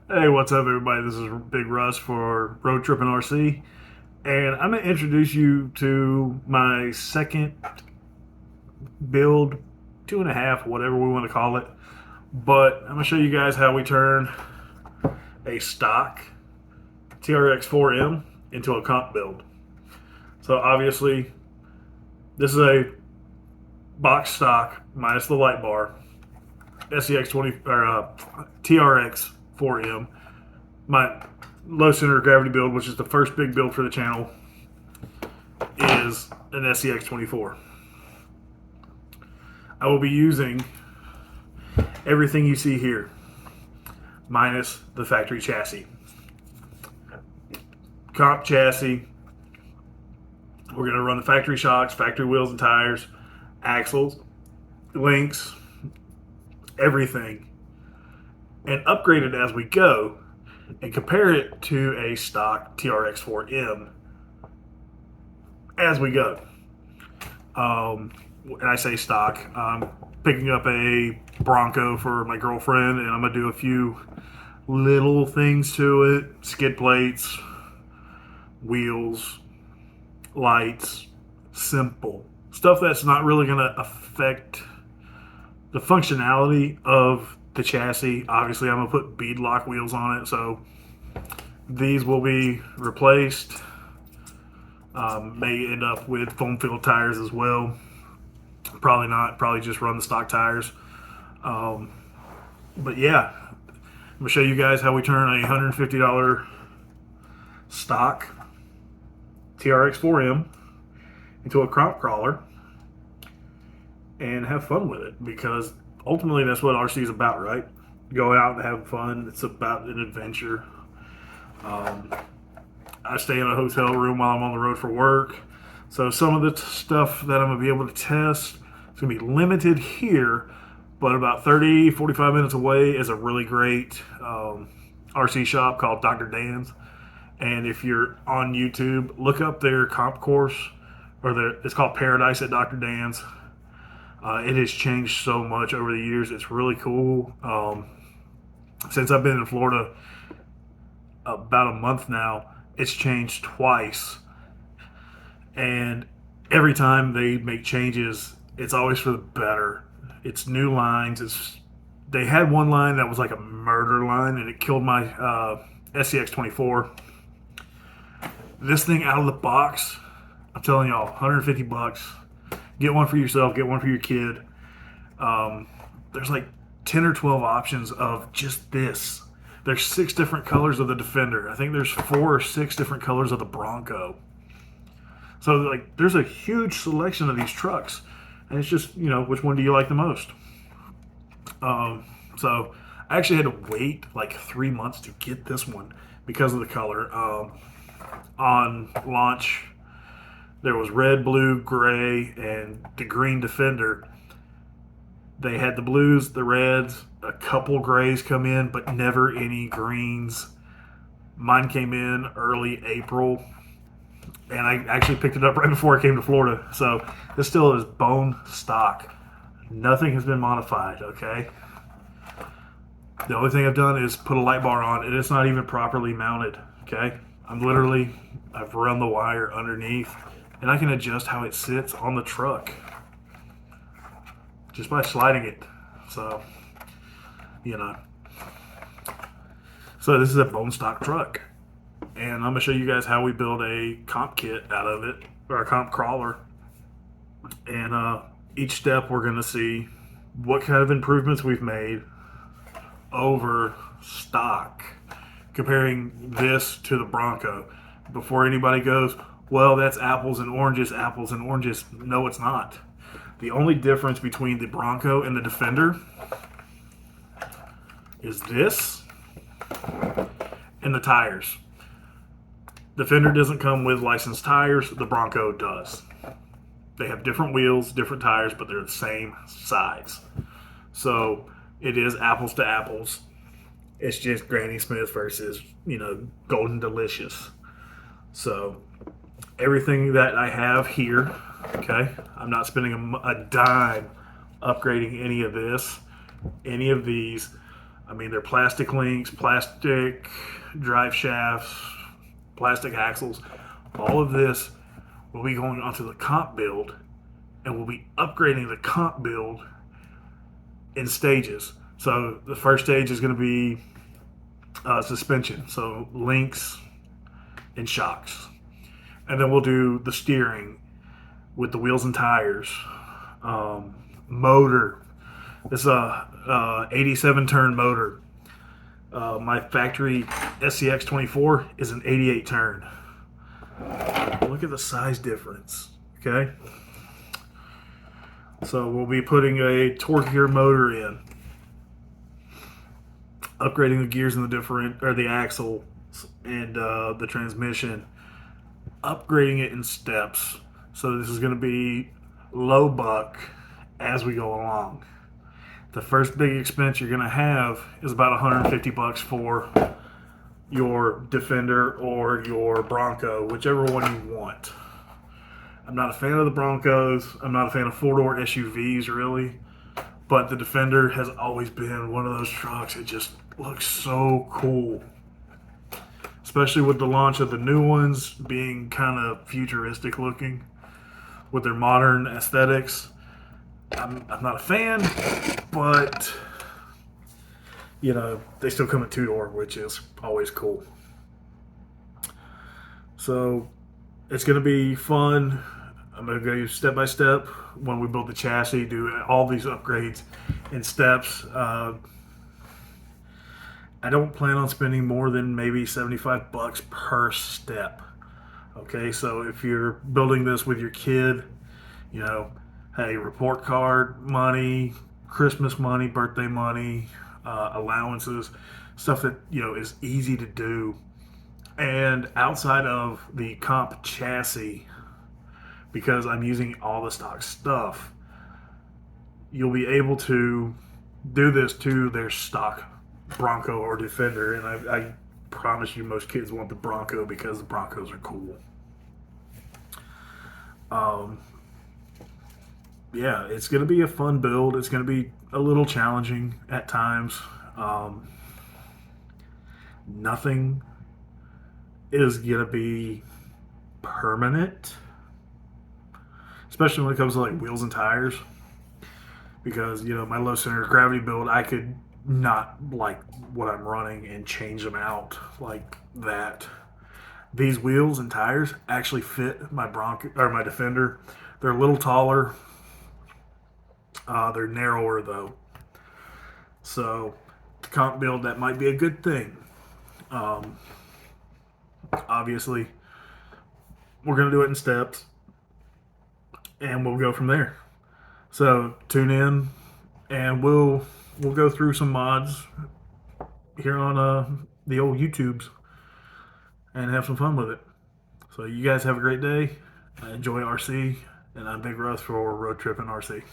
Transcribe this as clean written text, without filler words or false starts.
Hey, what's up, everybody? This is Big Russ for Road Trip and RC, and I'm going to introduce you to my second build, two and a half, whatever we want to call it. But I'm going to show you guys how we turn a stock TRX4M into a comp build. So, obviously, this is a box stock minus the light bar SEX20 or TRX4M. My low center of gravity build, which is the first big build for the channel, is an SEX24. I will be using everything you see here, minus the factory chassis. Comp chassis. We're going to run the factory shocks, factory wheels and tires, axles, links, everything, and upgrade it as we go and compare it to a stock TRX4M as we go. And I say stock. I'm picking up a Bronco for my girlfriend, and I'm gonna do a few little things to it: skid plates, wheels, lights, simple stuff that's not really gonna affect the functionality of the chassis. Obviously, I'm gonna put beadlock wheels on it, so these will be replaced. May end up with foam filled tires as well. Probably not. Probably just run the stock tires. But yeah, I'm gonna show you guys how we turn a $150 stock TRX4M into a crop crawler and have fun with it, because ultimately that's what RC is about, right? Go out and have fun. It's about an adventure. I stay in a hotel room while I'm on the road for work, so some of the stuff that I'm gonna be able to test is gonna be limited here, but about 30, 45 minutes away is a really great RC shop called Dr. Dan's. And if you're on YouTube, look up their comp course, or it's called Paradise at Dr. Dan's. It has changed so much over the years. It's really cool. Since I've been in Florida about a month now, it's changed twice. And every time they make changes, it's always for the better. It's new lines. They had one line that was like a murder line, and it killed my SCX24. This thing out of the box, I'm telling y'all, 150 bucks. Get one for yourself, get one for your kid. There's like 10 or 12 options of just this. There's 6 different colors of the Defender. I think there's 4 or 6 different colors of the Bronco. So like, there's a huge selection of these trucks, and it's just, which one do you like the most? So I actually had to wait like 3 months to get this one because of the color. On launch, there was red, blue, gray, and the green Defender. They had the blues, the reds, a couple grays come in, but never any greens. Mine came in early April, and I actually picked it up right before I came to Florida. So this still is bone stock. Nothing has been modified, okay? The only thing I've done is put a light bar on, and it's not even properly mounted, okay? I've run the wire underneath, and I can adjust how it sits on the truck just by sliding it. So, you know. So this is a bone stock truck, and I'm gonna show you guys how we build a comp kit out of it, or a comp crawler. And each step we're gonna see what kind of improvements we've made over stock, comparing this to the Bronco. Before anybody goes, well, that's apples and oranges, apples and oranges. No, it's not. The only difference between the Bronco and the Defender is this and the tires. Defender doesn't come with licensed tires, the Bronco does. They have different wheels, different tires, but they're the same size. So it is apples to apples. It's just Granny Smith versus, Golden Delicious. So everything that I have here, okay, I'm not spending a dime upgrading any of this, any of these. I mean, they're plastic links, plastic drive shafts, plastic axles. All of this will be going onto the comp build, and we'll be upgrading the comp build in stages. So the first stage is going to be suspension, so links and shocks. And then we'll do the steering with the wheels and tires. Motor. This is a 87 turn motor. My factory SCX24 is an 88 turn. Look at the size difference. Okay. So we'll be putting a torquier motor in, upgrading the gears and the axle and the transmission, upgrading it in steps. So this is going to be low buck as we go along. The first big expense you're going to have is about 150 bucks for your Defender or your Bronco, whichever one you want. I'm not a fan of the Broncos. I'm not a fan of four-door SUVs, really. But the Defender has always been one of those trucks. It just looks so cool. Especially with the launch of the new ones being kind of futuristic looking with their modern aesthetics. I'm not a fan, but, you know, they still come in two-door, which is always cool. So it's going to be fun. I'm going to go step by step when we build the chassis, do all these upgrades in steps. I don't plan on spending more than maybe 75 bucks per step. Okay, so if you're building this with your kid, you know, hey, report card money, Christmas money, birthday money, allowances, stuff that, you know, is easy to do. And outside of the comp chassis, because I'm using all the stock stuff, you'll be able to do this to their stock Bronco or Defender. And I promise you most kids want the Bronco because the Broncos are cool. Yeah, it's going to be a fun build. It's going to be a little challenging at times. Nothing is going to be permanent, especially when it comes to like wheels and tires, because, you know, my low center of gravity build, I could not like what I'm running and change them out like that. These wheels and tires actually fit my Bronco or my Defender. They're a little taller. They're narrower though, so to comp build that might be a good thing. Obviously, we're gonna do it in steps, and we'll go from there. So tune in, and we'll go through some mods here on the old YouTubes and have some fun with it. So you guys have a great day. Enjoy RC, and I'm Big Russ for Road Trip and RC.